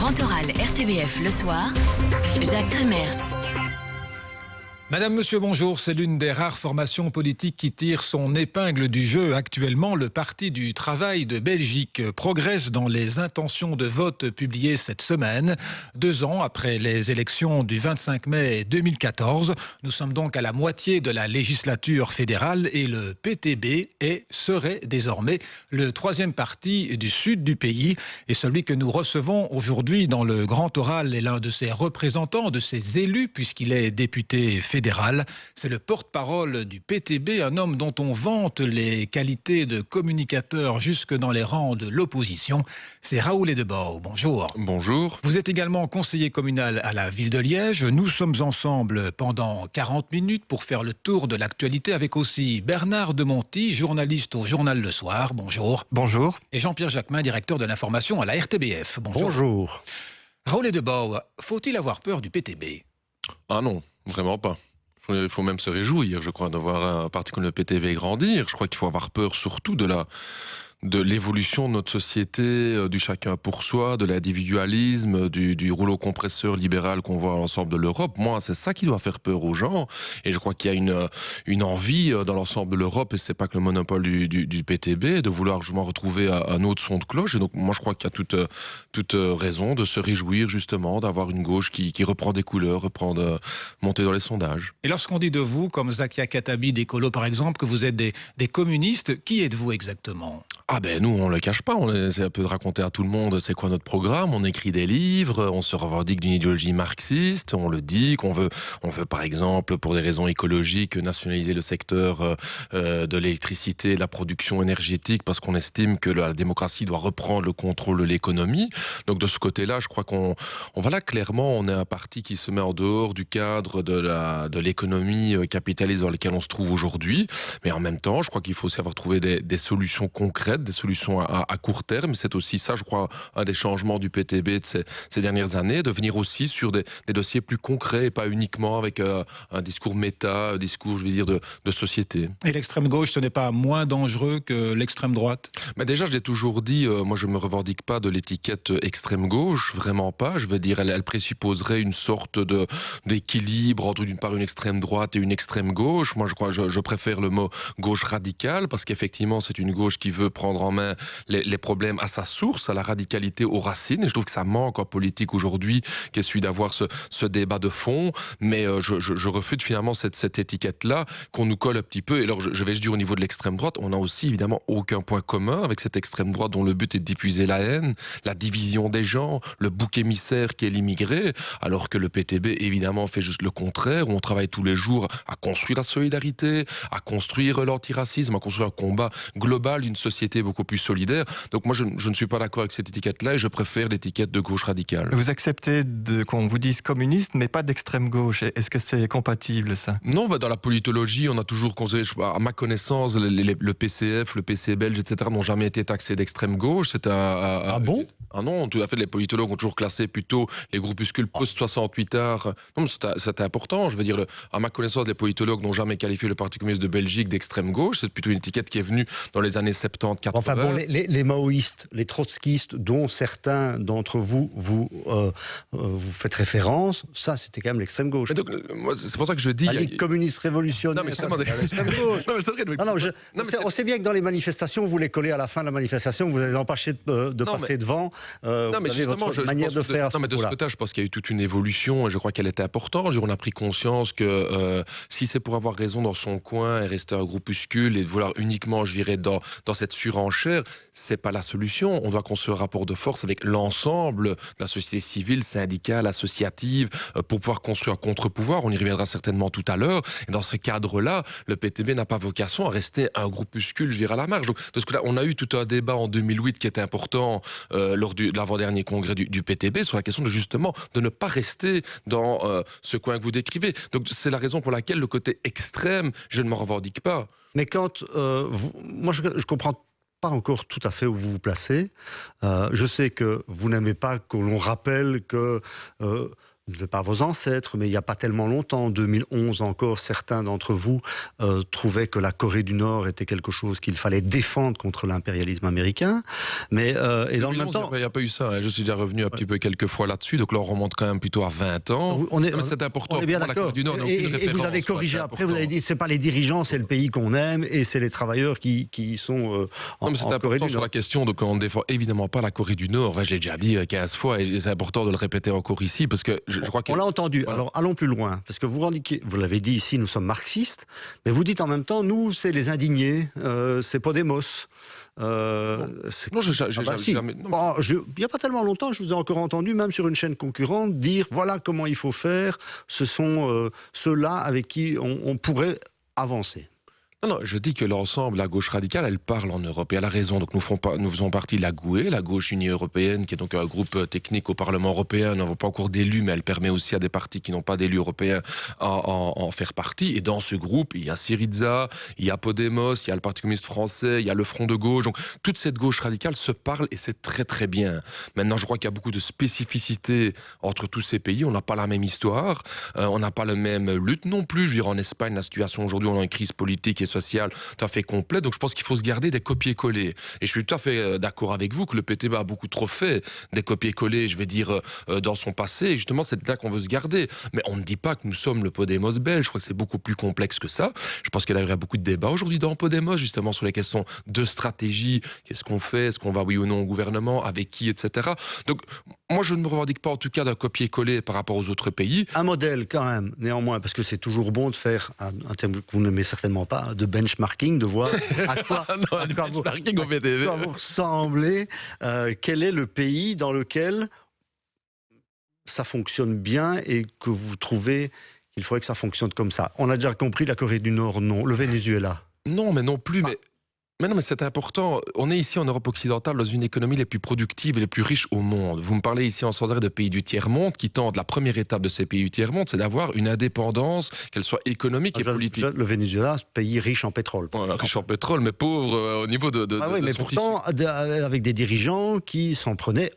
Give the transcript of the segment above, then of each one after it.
Grand oral RTBF le soir, Jacques Kremers. Madame, monsieur, bonjour. C'est l'une des rares formations politiques qui tire son épingle du jeu. Actuellement, le Parti du Travail de Belgique progresse dans les intentions de vote publiées cette semaine. 2 ans après les élections du 25 mai 2014, nous sommes donc à la moitié de la législature fédérale et le PTB serait désormais le 3e parti du sud du pays. Et celui que nous recevons aujourd'hui dans le Grand Oral est l'un de ses représentants, de ses élus, puisqu'il est député fédéral. C'est le porte-parole du PTB, un homme dont on vante les qualités de communicateur jusque dans les rangs de l'opposition. C'est Raoul Edebouw. Bonjour. Bonjour. Vous êtes également conseiller communal à la ville de Liège. Nous sommes ensemble pendant 40 minutes pour faire le tour de l'actualité avec aussi Bernard Demonty, journaliste au journal Le Soir. Bonjour. Bonjour. Et Jean-Pierre Jacquemin, directeur de l'information à la RTBF. Bonjour. Bonjour. Raoul Edebouw, faut-il avoir peur du PTB? Ah non, vraiment pas. Il faut même se réjouir, je crois, de voir un parti comme le PTB grandir. Je crois qu'il faut avoir peur surtout de l'évolution de notre société, du chacun pour soi, de l'individualisme, du rouleau compresseur libéral qu'on voit à l'ensemble de l'Europe. Moi, c'est ça qui doit faire peur aux gens. Et je crois qu'il y a une envie dans l'ensemble de l'Europe, et c'est pas que le monopole du PTB, de vouloir justement retrouver un autre son de cloche. Et donc, moi, je crois qu'il y a toute raison de se réjouir justement d'avoir une gauche qui reprend des couleurs, reprend de monter dans les sondages. Et lorsqu'on dit de vous, comme Zakia Katabi d'Écolo par exemple, que vous êtes des communistes, qui êtes-vous exactement ? Ah ben nous, on le cache pas, on essaie un peu de raconter à tout le monde c'est quoi notre programme, on écrit des livres, on se revendique d'une idéologie marxiste, on le dit qu'on veut par exemple, pour des raisons écologiques, nationaliser le secteur de l'électricité, de la production énergétique, parce qu'on estime que la démocratie doit reprendre le contrôle de l'économie. Donc de ce côté-là, je crois qu'on va là clairement, on est un parti qui se met en dehors du cadre de l'économie capitaliste dans laquelle on se trouve aujourd'hui, mais en même temps, je crois qu'il faut savoir trouver des solutions concrètes, des solutions à court terme. C'est aussi ça, je crois, un des changements du PTB de ces dernières années, de venir aussi sur des dossiers plus concrets et pas uniquement avec un discours méta, un discours, je veux dire, de société. Et l'extrême gauche, ce n'est pas moins dangereux que l'extrême droite? Mais déjà, je l'ai toujours dit, moi je me revendique pas de l'étiquette extrême gauche, vraiment pas. Je veux dire, elle présupposerait une sorte d'équilibre entre d'une part une extrême droite et une extrême gauche. Moi, je crois, je préfère le mot gauche radicale, parce qu'effectivement, c'est une gauche qui veut prendre en main les problèmes à sa source, à la radicalité, aux racines. Et je trouve que ça manque en politique aujourd'hui, qui est celui d'avoir ce débat de fond. Mais je refute finalement cette étiquette-là qu'on nous colle un petit peu. Et alors, je vais juste dire au niveau de l'extrême droite, on n'a aussi évidemment aucun point commun avec cette extrême droite dont le but est de diffuser la haine, la division des gens, le bouc émissaire qui est l'immigré, alors que le PTB évidemment fait juste le contraire, où on travaille tous les jours à construire la solidarité, à construire l'antiracisme, à construire un combat global d'une société beaucoup plus solidaire. Donc moi, je ne suis pas d'accord avec cette étiquette-là et je préfère l'étiquette de gauche radicale. Vous acceptez qu'on vous dise communiste, mais pas d'extrême gauche. Est-ce que c'est compatible, ça? Non, dans la politologie, on a toujours considéré, à ma connaissance, le PCF, le PC belge, etc., n'ont jamais été taxés d'extrême gauche. Ah bon? Ah non, tout à fait, les politologues ont toujours classé plutôt les groupuscules post-68 art. Non, c'est important, je veux dire, à ma connaissance, les politologues n'ont jamais qualifié le Parti communiste de Belgique d'extrême gauche. C'est plutôt une étiquette qui est venue dans les années 70, 80. Enfin bon, les maoïstes, les trotskistes, dont certains d'entre vous faites référence, ça c'était quand même l'extrême gauche. C'est pour ça que je dis... La Ligue communiste révolutionnaire, c'est l'extrême gauche. On sait bien que dans les manifestations, vous les collez à la fin de la manifestation, vous allez l'empêcher de passer devant. Vous avez votre manière de faire. Non, mais de ce côté, je pense qu'il y a eu toute une évolution et je crois qu'elle était importante. On a pris conscience que si c'est pour avoir raison dans son coin et rester un groupuscule et de vouloir uniquement, je dirais, dans cette surenchère, c'est pas la solution. On doit construire un rapport de force avec l'ensemble de la société civile, syndicale, associative, pour pouvoir construire un contre-pouvoir. On y reviendra certainement tout à l'heure. Et dans ce cadre-là, le PTB n'a pas vocation à rester un groupuscule, je dirais, à la marge. Donc, de ce côté-là, on a eu tout un débat en 2008 qui était important lors de l'avant-dernier congrès du PTB sur la question de ne pas rester dans ce coin que vous décrivez. Donc, c'est la raison pour laquelle le côté extrême, je ne m'en revendique pas. Mais quand moi, je comprends pas encore tout à fait où vous vous placez. Je sais que vous n'aimez pas que l'on rappelle que je ne veux pas vos ancêtres, mais il n'y a pas tellement longtemps, en 2011 encore, certains d'entre vous trouvaient que la Corée du Nord était quelque chose qu'il fallait défendre contre l'impérialisme américain. Mais et dans le même temps, il n'y a pas eu ça. Hein. Je suis déjà revenu un petit peu quelques fois là-dessus, donc là on remonte quand même plutôt à 20 ans. C'est important. On est bien d'accord. Et vous avez corrigé après. Vous avez dit c'est pas les dirigeants, c'est le pays qu'on aime et c'est les travailleurs qui sont en Corée du Nord. Sur la question, donc on ne défend évidemment pas la Corée du Nord. J'ai déjà dit 15 fois et c'est important de le répéter encore ici parce que je crois on l'a entendu. Voilà. Alors allons plus loin parce que vous l'avez dit ici, nous sommes marxistes, mais vous dites en même temps, nous c'est les indignés, c'est Podemos. Non, jamais. Il n'y a pas tellement longtemps, je vous ai encore entendu, même sur une chaîne concurrente, dire voilà comment il faut faire. Ce sont ceux-là avec qui on pourrait avancer. Non, je dis que l'ensemble, la gauche radicale, elle parle en Europe et elle a raison. Donc nous faisons partie de la GUE, la gauche unie européenne, qui est donc un groupe technique au Parlement européen. Nous n'avons pas encore d'élus, mais elle permet aussi à des partis qui n'ont pas d'élus européens en faire partie. Et dans ce groupe, il y a Syriza, il y a Podemos, il y a le Parti communiste français, il y a le Front de gauche. Donc toute cette gauche radicale se parle et c'est très très bien. Maintenant, je crois qu'il y a beaucoup de spécificités entre tous ces pays. On n'a pas la même histoire, on n'a pas la même lutte non plus. Je veux dire, en Espagne, la situation aujourd'hui, on a une crise politique et sociale tout à fait complète, donc je pense qu'il faut se garder des copier-coller. Et je suis tout à fait d'accord avec vous que le PTB a beaucoup trop fait des copier-coller, je vais dire, dans son passé, et justement c'est là qu'on veut se garder. Mais on ne dit pas que nous sommes le Podemos belge, je crois que c'est beaucoup plus complexe que ça. Je pense qu'il y a beaucoup de débats aujourd'hui dans Podemos, justement sur les questions de stratégie, qu'est-ce qu'on fait, est-ce qu'on va oui ou non au gouvernement, avec qui, etc. Donc moi je ne me revendique pas en tout cas d'un copier-coller par rapport aux autres pays. Un modèle quand même, néanmoins, parce que c'est toujours bon de faire, un terme que vous n'aimez certainement pas, de benchmarking, de voir à quoi, vous ressemblez. Quel est le pays dans lequel ça fonctionne bien et que vous trouvez qu'il faudrait que ça fonctionne comme ça? On a déjà compris, la Corée du Nord, non. Le Venezuela? Non, mais non plus, Mais non, mais c'est important. On est ici en Europe occidentale dans une économie les plus productives et les plus riches au monde. Vous me parlez ici en sans arrêt de pays du tiers-monde qui tentent, la première étape de ces pays du tiers-monde, c'est d'avoir une indépendance, qu'elle soit économique et politique. Le Venezuela, c'est un pays riche en pétrole. Voilà, riche en pétrole, mais pauvre au niveau de oui, mais pourtant, avec des dirigeants qui s'en prenaient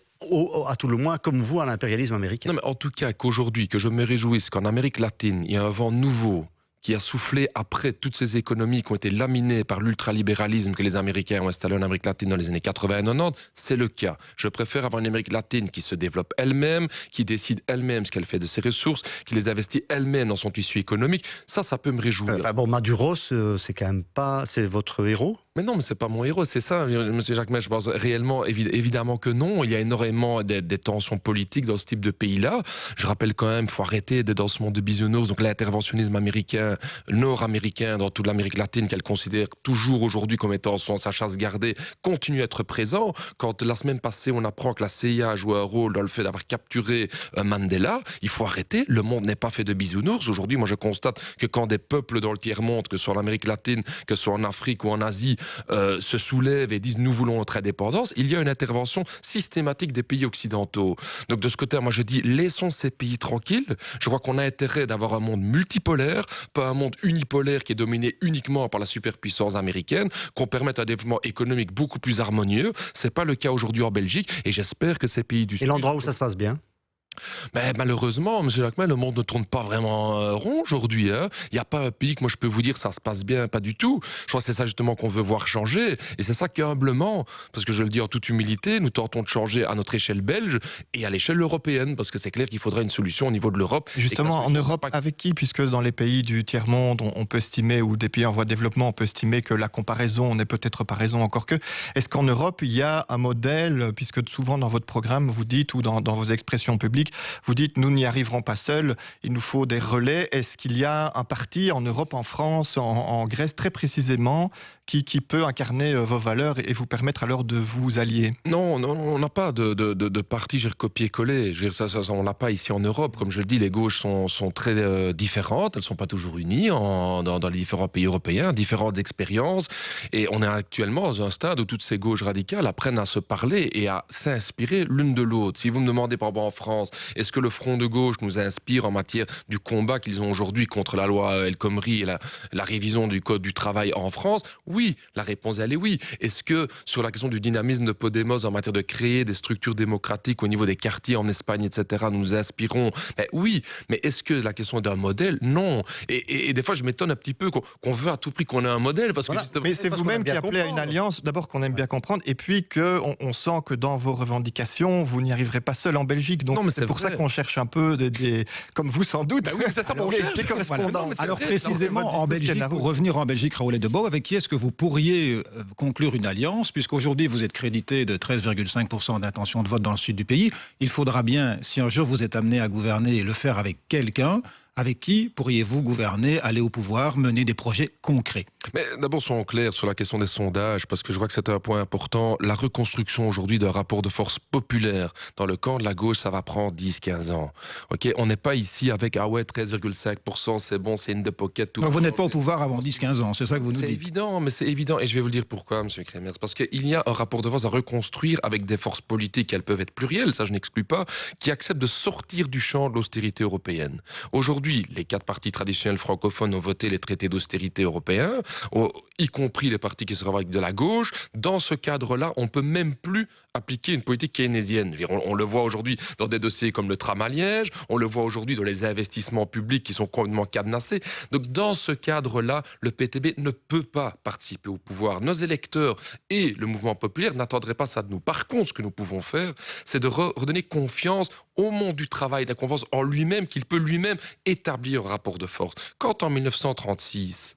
à tout le moins, comme vous, à l'impérialisme américain. Non, mais en tout cas, qu'aujourd'hui, que je me réjouisse qu'en Amérique latine, il y a un vent nouveau qui a soufflé après toutes ces économies qui ont été laminées par l'ultralibéralisme que les Américains ont installé en Amérique latine dans les années 80 et 90, c'est le cas. Je préfère avoir une Amérique latine qui se développe elle-même, qui décide elle-même ce qu'elle fait de ses ressources, qui les investit elle-même dans son tissu économique. Ça peut me réjouir. Maduro, c'est quand même pas... C'est votre héros? Mais non, mais c'est pas mon héros, c'est ça, Monsieur Jacquemet. Je pense réellement, évidemment que non. Il y a énormément des tensions politiques dans ce type de pays-là. Je rappelle quand même, il faut arrêter d'être dans ce monde de bisounours. Donc l'interventionnisme américain, nord-américain dans toute l'Amérique latine, qu'elle considère toujours aujourd'hui comme étant sa chasse gardée, continue à être présent. Quand la semaine passée, on apprend que la CIA a joué un rôle dans le fait d'avoir capturé Mandela, il faut arrêter. Le monde n'est pas fait de bisounours. Aujourd'hui, moi, je constate que quand des peuples dans le tiers-monde, que ce soit en Amérique latine, que ce soit en Afrique ou en Asie, se soulèvent et disent nous voulons notre indépendance, il y a une intervention systématique des pays occidentaux. Donc de ce côté, moi je dis laissons ces pays tranquilles. Je crois qu'on a intérêt d'avoir un monde multipolaire, pas un monde unipolaire qui est dominé uniquement par la superpuissance américaine, qu'on permette un développement économique beaucoup plus harmonieux. C'est pas le cas aujourd'hui en Belgique et j'espère que ces pays du Sud... Et l'endroit où ça se passe bien? Ben, malheureusement, M. Jacquemet, le monde ne tourne pas vraiment rond aujourd'hui. Il n'y a pas un pays que moi je peux vous dire ça se passe bien, pas du tout. Je crois que c'est ça justement qu'on veut voir changer. Et c'est ça qu'humblement, parce que je le dis en toute humilité, nous tentons de changer à notre échelle belge et à l'échelle européenne, parce que c'est clair qu'il faudrait une solution au niveau de l'Europe. Justement, en Europe, avec qui? Puisque dans les pays du tiers-monde, on peut estimer, ou des pays en voie de développement, on peut estimer que la comparaison n'est peut-être pas raison encore que. Est-ce qu'en Europe, il y a un modèle, puisque souvent dans votre programme, vous dites, ou dans vos expressions publiques, vous dites nous n'y arriverons pas seuls, il nous faut des relais. Est-ce qu'il y a un parti en Europe, en France, en Grèce très précisément qui peut incarner vos valeurs et vous permettre alors de vous allier? Non, on n'a pas de parti copier-coller. Je veux dire, ça, on l'a pas ici en Europe. Comme je le dis, les gauches sont très différentes. Elles ne sont pas toujours unies dans les différents pays européens, différentes expériences. Et on est actuellement dans un stade où toutes ces gauches radicales apprennent à se parler et à s'inspirer l'une de l'autre. Si vous me demandez par exemple en France, Est-ce que le Front de gauche nous inspire en matière du combat qu'ils ont aujourd'hui contre la loi El Khomri et la révision du Code du travail en France? Oui, la réponse elle est oui. Est-ce que sur la question du dynamisme de Podemos en matière de créer des structures démocratiques au niveau des quartiers en Espagne, etc., nous inspirons? Ben oui, mais est-ce que la question d'un modèle? Non. Et des fois, je m'étonne un petit peu qu'on veut à tout prix qu'on ait un modèle. Parce que justement, mais c'est vous-même qui appelez à une alliance, d'abord qu'on aime bien comprendre, et puis qu'on sent que dans vos revendications, vous n'y arriverez pas seul en Belgique. Donc c'est pour ça qu'on cherche un peu comme vous sans doute, oui, c'est ça qu'on cherche. Des correspondants. Alors précisément, en Belgique, pour revenir en Belgique, Raoul Edebo, avec qui est-ce que vous pourriez conclure une alliance, puisqu'aujourd'hui vous êtes crédité de 13,5% d'intention de vote dans le sud du pays. Il faudra bien, si un jour vous êtes amené à gouverner, le faire avec quelqu'un. Avec qui pourriez-vous gouverner, aller au pouvoir, mener des projets concrets? Mais d'abord, soyons clairs sur la question des sondages, parce que je crois que c'est un point important. La reconstruction aujourd'hui d'un rapport de force populaire dans le camp de la gauche, ça va prendre 10-15 ans. Okay, on n'est pas ici avec, ah ouais, 13,5%, c'est bon, c'est in the pocket. Tout. Donc vous n'êtes pas au pouvoir avant 10-15 ans, c'est ça que vous nous dites? C'est évident, mais c'est évident. Et je vais vous le dire pourquoi, M. Kremers. Parce qu'il y a un rapport de force à reconstruire avec des forces politiques, elles peuvent être plurielles, ça je n'exclus pas, qui acceptent de sortir du champ de l'austérité européenne. Aujourd'hui, les 4 partis traditionnels francophones ont voté les traités d'austérité européens, y compris les partis qui se revendiquent de la gauche. Dans ce cadre-là, on ne peut même plus appliquer une politique keynésienne. On le voit aujourd'hui dans des dossiers comme le tram à Liège, on le voit aujourd'hui dans les investissements publics qui sont complètement cadenassés. Donc dans ce cadre-là, le PTB ne peut pas participer au pouvoir. Nos électeurs et le mouvement populaire n'attendraient pas ça de nous. Par contre, ce que nous pouvons faire, c'est de redonner confiance au monde du travail, de la confiance en lui-même, qu'il peut lui-même établir un rapport de force. Quand en 1936,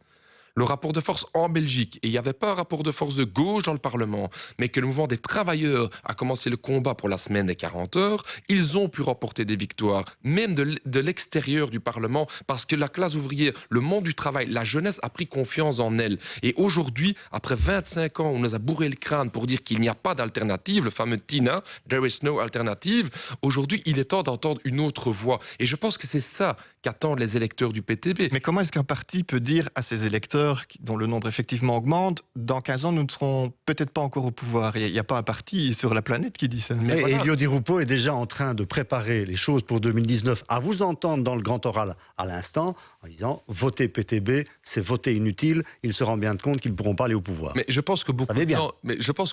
le rapport de force en Belgique, et il n'y avait pas un rapport de force de gauche dans le Parlement, mais que le mouvement des travailleurs a commencé le combat pour la semaine des 40 heures, ils ont pu remporter des victoires, même de l'extérieur du Parlement, parce que la classe ouvrière, le monde du travail, la jeunesse a pris confiance en elle. Et aujourd'hui, après 25 ans, on nous a bourré le crâne pour dire qu'il n'y a pas d'alternative, le fameux TINA, There is no alternative, aujourd'hui, il est temps d'entendre une autre voix. Et je pense que c'est ça qu'attendent les électeurs du PTB. Mais comment est-ce qu'un parti peut dire à ses électeurs, dont le nombre effectivement augmente, dans 15 ans, nous ne serons peut-être pas encore au pouvoir? Il n'y a pas un parti sur la planète qui dit ça. Mais voilà. Elio Di Rupo est déjà en train de préparer les choses pour 2019, à vous entendre dans le grand oral à l'instant, en disant voter PTB, c'est voter inutile, il se rend bien compte qu'ils ne pourront pas aller au pouvoir. Mais je pense que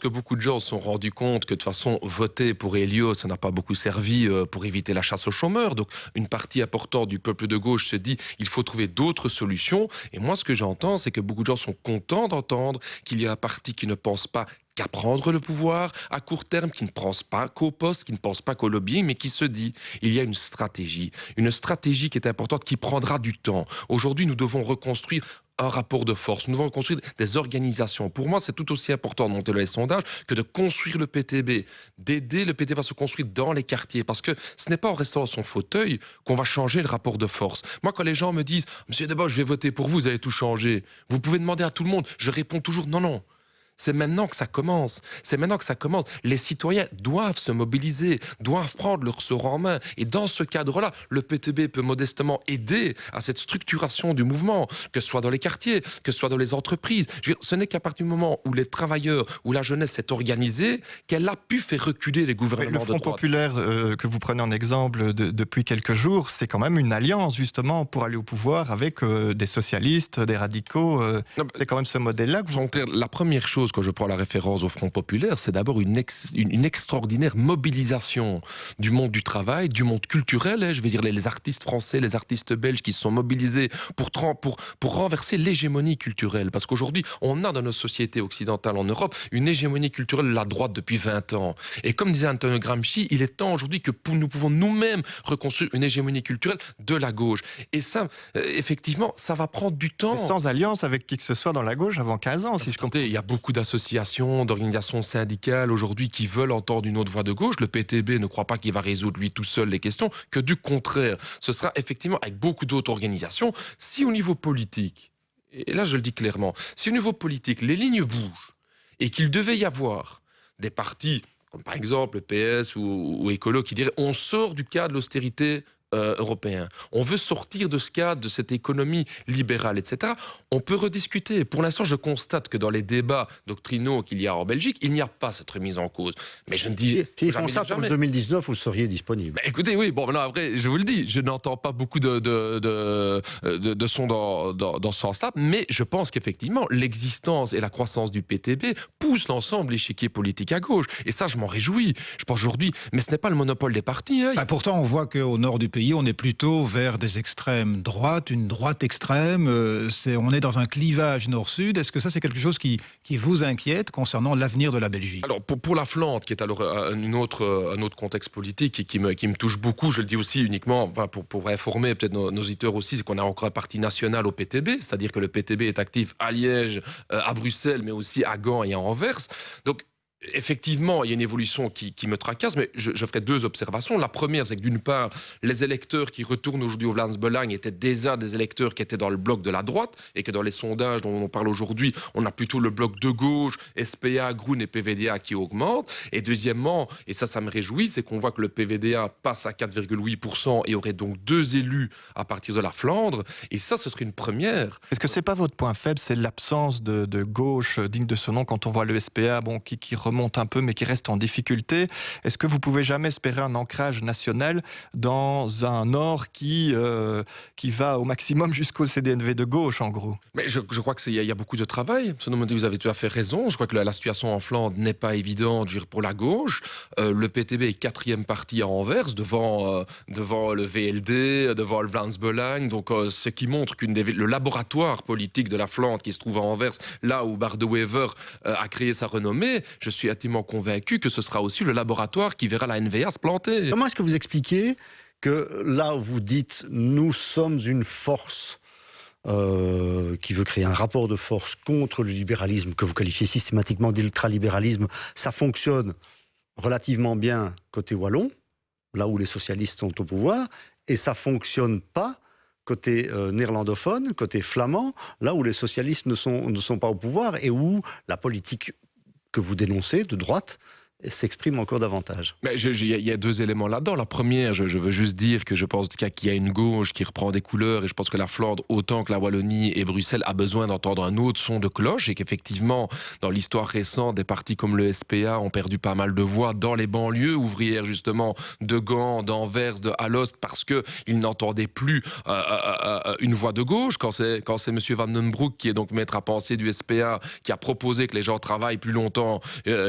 beaucoup de gens se sont rendus compte que de toute façon, voter pour Elio, ça n'a pas beaucoup servi pour éviter la chasse aux chômeurs. Donc une partie importante du peuple de gauche se dit il faut trouver d'autres solutions. Et moi, ce que j'entends, c'est que beaucoup de gens sont contents d'entendre qu'il y a un parti qui ne pense pas qu'à prendre le pouvoir à court terme, qui ne pense pas qu'au poste, qui ne pense pas qu'au lobbying, mais qui se dit il y a une stratégie qui est importante, qui prendra du temps. Aujourd'hui, nous devons reconstruire un rapport de force. Nous devons reconstruire des organisations. Pour moi, c'est tout aussi important de monter le sondage que de construire le PTB, d'aider le PTB à se construire dans les quartiers. Parce que ce n'est pas en restant dans son fauteuil qu'on va changer le rapport de force. Moi, quand les gens me disent « Monsieur Deboche, je vais voter pour vous, vous allez tout changer. » Vous pouvez demander à tout le monde. Je réponds toujours « Non, non. » C'est maintenant que ça commence. C'est maintenant que ça commence. Les citoyens doivent se mobiliser, doivent prendre leur sort en main. Et dans ce cadre-là, le PTB peut modestement aider à cette structuration du mouvement, que ce soit dans les quartiers, que ce soit dans les entreprises. Je veux dire, ce n'est qu'à partir du moment où les travailleurs, où la jeunesse s'est organisée, qu'elle a pu faire reculer les gouvernements de droite. Le Front populaire que vous prenez en exemple depuis quelques jours, c'est quand même une alliance justement pour aller au pouvoir avec des socialistes, des radicaux. C'est quand même ce modèle-là que vous... La première chose, quand je prends la référence au Front populaire, c'est d'abord une extraordinaire mobilisation du monde du travail, du monde culturel. Je vais dire les artistes français, les artistes belges qui se sont mobilisés pour renverser l'hégémonie culturelle. Parce qu'aujourd'hui, on a dans nos sociétés occidentales en Europe une hégémonie culturelle de la droite depuis 20 ans. Et comme disait Antonio Gramsci, il est temps aujourd'hui que nous pouvons nous-mêmes reconstruire une hégémonie culturelle de la gauche. Et ça, effectivement, ça va prendre du temps. Mais sans alliance avec qui que ce soit dans la gauche avant 15 ans, si je comprends. Il y a beaucoup d'associations, d'organisations syndicales aujourd'hui qui veulent entendre une autre voix de gauche. Le PTB ne croit pas qu'il va résoudre lui tout seul les questions, que du contraire. Ce sera effectivement avec beaucoup d'autres organisations. Si au niveau politique, et là je le dis clairement, si au niveau politique les lignes bougent et qu'il devait y avoir des partis, comme par exemple le PS ou Écolo, qui diraient on sort du cadre de l'austérité européen. On veut sortir de ce cadre, de cette économie libérale, etc. On peut rediscuter. Pour l'instant, je constate que dans les débats doctrinaux qu'il y a en Belgique, il n'y a pas cette remise en cause. Mais je ne dis s'ils font ça pour 2019, vous seriez disponible. Bah, écoutez, oui, bon, maintenant, après, je vous le dis, je n'entends pas beaucoup de sons dans ce sens-là, mais je pense qu'effectivement, l'existence et la croissance du PTB poussent l'ensemble l'échiquier politique à gauche. Et ça, je m'en réjouis. Je pense aujourd'hui, mais ce n'est pas le monopole des partis. Hein. Bah, pourtant, on voit qu'au nord du pays, on est plutôt vers des extrêmes droites, une droite extrême. On est dans un clivage nord-sud. Est-ce que ça, c'est quelque chose qui vous inquiète concernant l'avenir de la Belgique? Alors, pour la Flandre, qui est alors un autre contexte politique et qui me touche beaucoup, je le dis aussi uniquement pour informer peut-être nos auditeurs aussi, c'est qu'on a encore un parti national au PTB, c'est-à-dire que le PTB est actif à Liège, à Bruxelles, mais aussi à Gand et à Anvers. Donc, effectivement, il y a une évolution qui me tracasse, mais je ferai deux observations. La première, c'est que d'une part, les électeurs qui retournent aujourd'hui au Vlaams-Belang étaient déjà des électeurs qui étaient dans le bloc de la droite, et que dans les sondages dont on parle aujourd'hui, on a plutôt le bloc de gauche, SPA, Groen et PVDA qui augmentent. Et deuxièmement, et ça me réjouit, c'est qu'on voit que le PVDA passe à 4,8% et aurait donc 2 élus à partir de la Flandre. Et ça, ce serait une première. Est-ce que c'est pas votre point faible, c'est l'absence de gauche digne de ce nom quand on voit le SPA, qui remonte un peu mais qui reste en difficulté? Est-ce que vous pouvez jamais espérer un ancrage national dans un Nord qui va au maximum jusqu'au CDNV de gauche en gros? Mais je crois qu'il y a beaucoup de travail. Vous avez tout à fait raison. Je crois que la situation en Flandre n'est pas évidente pour la gauche. Le PTB est 4e parti à Anvers devant le VLD, devant le Vlaams-Belang. Donc ce qui montre le laboratoire politique de la Flandre qui se trouve à Anvers, là où Bart de Wever a créé sa renommée, je suis intimement convaincu que ce sera aussi le laboratoire qui verra la NVA se planter. Comment est-ce que vous expliquez que là où vous dites nous sommes une force qui veut créer un rapport de force contre le libéralisme que vous qualifiez systématiquement d'ultralibéralisme, ça fonctionne relativement bien côté wallon, là où les socialistes sont au pouvoir, et ça fonctionne pas côté néerlandophone, côté flamand, là où les socialistes ne sont pas au pouvoir et où la politique que vous dénoncez, de droite, s'exprime encore davantage. Il y a deux éléments là-dedans. La première, je veux juste dire que je pense qu'il y a une gauche qui reprend des couleurs, et je pense que la Flandre, autant que la Wallonie et Bruxelles, a besoin d'entendre un autre son de cloche, et qu'effectivement, dans l'histoire récente, des partis comme le SPA ont perdu pas mal de voix dans les banlieues ouvrières, justement, de Gand, d'Anvers, de Alost, parce qu'ils n'entendaient plus une voix de gauche. Quand c'est M. Van den Broek, qui est donc maître à penser du SPA, qui a proposé que les gens travaillent plus longtemps,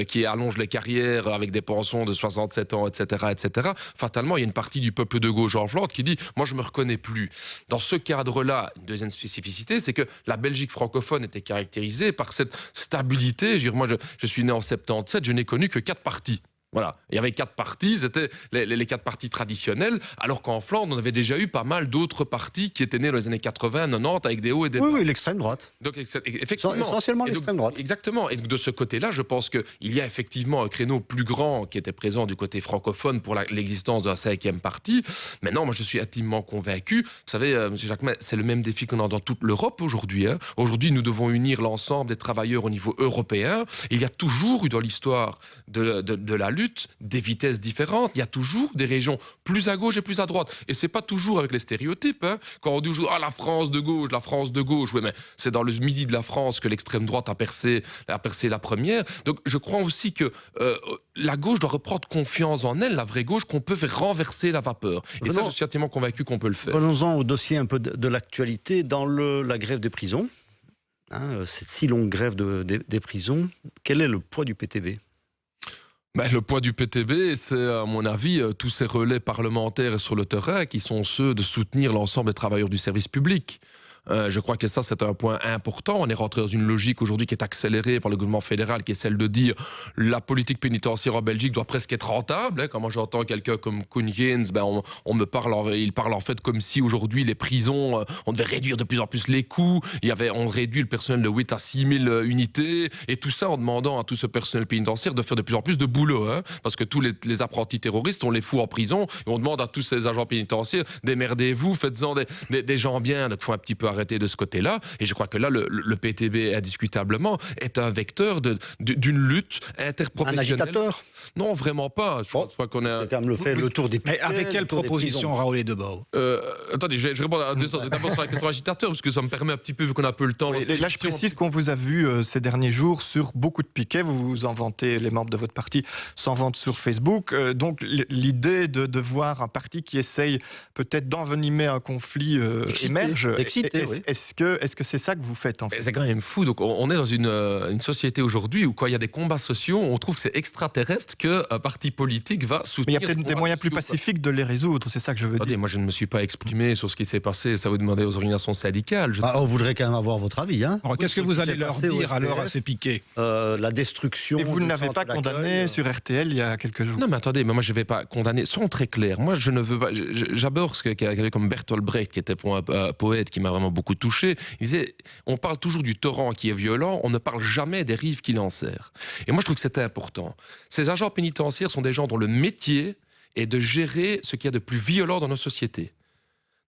qui allonge les carrières avec des pensions de 67 ans, etc., etc. Fatalement, il y a une partie du peuple de gauche en Flandre qui dit « moi, je me reconnais plus ». Dans ce cadre-là, une deuxième spécificité, c'est que la Belgique francophone était caractérisée par cette stabilité. Moi, je suis né en 77, je n'ai connu que 4 partis. Voilà, il y avait 4 partis, c'était les 4 partis traditionnels, alors qu'en Flandre, on avait déjà eu pas mal d'autres partis qui étaient nés dans les années 80, 90, avec des hauts et des bas. Oui, l'extrême droite. Donc, effectivement. Essentiellement l'extrême droite. Exactement. Et de ce côté-là, je pense qu'il y a effectivement un créneau plus grand qui était présent du côté francophone pour l'existence d'un 5e parti. Maintenant, moi, je suis intimement convaincu. Vous savez, M. Jacquemin, c'est le même défi qu'on a dans toute l'Europe aujourd'hui. Hein. Aujourd'hui, nous devons unir l'ensemble des travailleurs au niveau européen. Il y a toujours eu dans l'histoire de la lutte des vitesses différentes. Il y a toujours des régions plus à gauche et plus à droite. Et c'est pas toujours avec les stéréotypes. Hein. Quand on dit toujours la France de gauche, oui, mais c'est dans le midi de la France que l'extrême droite a percé la première. Donc je crois aussi que la gauche doit reprendre confiance en elle, la vraie gauche, qu'on peut faire renverser la vapeur. Et ça, je suis intimement convaincu qu'on peut le faire. Venons-en au dossier un peu de l'actualité. Dans la grève des prisons, cette si longue grève des prisons, quel est le poids du PTB ? Le poids du PTB, c'est à mon avis tous ces relais parlementaires sur le terrain qui sont ceux de soutenir l'ensemble des travailleurs du service public. Je crois que ça, c'est un point important. On est rentré dans une logique aujourd'hui qui est accélérée par le gouvernement fédéral, qui est celle de dire la politique pénitentiaire en Belgique doit presque être rentable. Hein. Quand moi j'entends quelqu'un comme Koen Geens, il parle en fait comme si aujourd'hui les prisons, on devait réduire de plus en plus les coûts. On réduit le personnel de 8 à 6 000 unités, et tout ça en demandant à tout ce personnel pénitentiaire de faire de plus en plus de boulot. Hein. Parce que tous les apprentis terroristes, on les fout en prison, et on demande à tous ces agents pénitentiaires, démerdez-vous, faites-en des gens bien. Donc il faut un petit peu arrêter arrêter de ce côté-là. Et je crois que là, le PTB, indiscutablement, est un vecteur d'une lutte interprofessionnelle. Un agitateur? Non, vraiment pas. Je pense pas qu'on a... quand même le fait le tour des Mais avec quelle proposition, Raoul Edebao? Attendez, je vais répondre à deux sens. D'abord sur la question agitateur, parce que ça me permet un petit peu, vu qu'on a un peu le temps. Là, je précise qu'on vous a vu ces derniers jours sur beaucoup de piquets. Vous vous en vantez, les membres de votre parti s'en vantent sur Facebook. Donc l'idée de voir un parti qui essaye peut-être d'envenimer un conflit émerge. Est-ce que c'est ça que vous faites en fait? C'est quand même fou. Donc on est dans une société aujourd'hui où quand il y a des combats sociaux, on trouve que c'est extraterrestre qu'un parti politique va soutenir. Mais il y a peut-être des moyens plus pacifiques de les résoudre, c'est ça que je veux dire. Moi je ne me suis pas exprimé sur ce qui s'est passé, ça vous demandez aux organisations syndicales. On voudrait quand même avoir votre avis. Hein. Qu'est-ce que vous allez leur dire alors à ces piquets? La destruction. Et vous ne l'avez pas condamné sur RTL il y a quelques jours. Non mais attendez, moi je ne vais pas condamner. Soyons très clairs. Moi je ne veux pas. J'aborde ce qu'il y avait comme Bertolt Brecht, qui était pour un poète qui m'a vraiment beaucoup touché. Il disait, on parle toujours du torrent qui est violent, on ne parle jamais des rives qui l'enserrent. Et moi je trouve que c'était important. Ces agents pénitentiaires sont des gens dont le métier est de gérer ce qu'il y a de plus violent dans nos sociétés.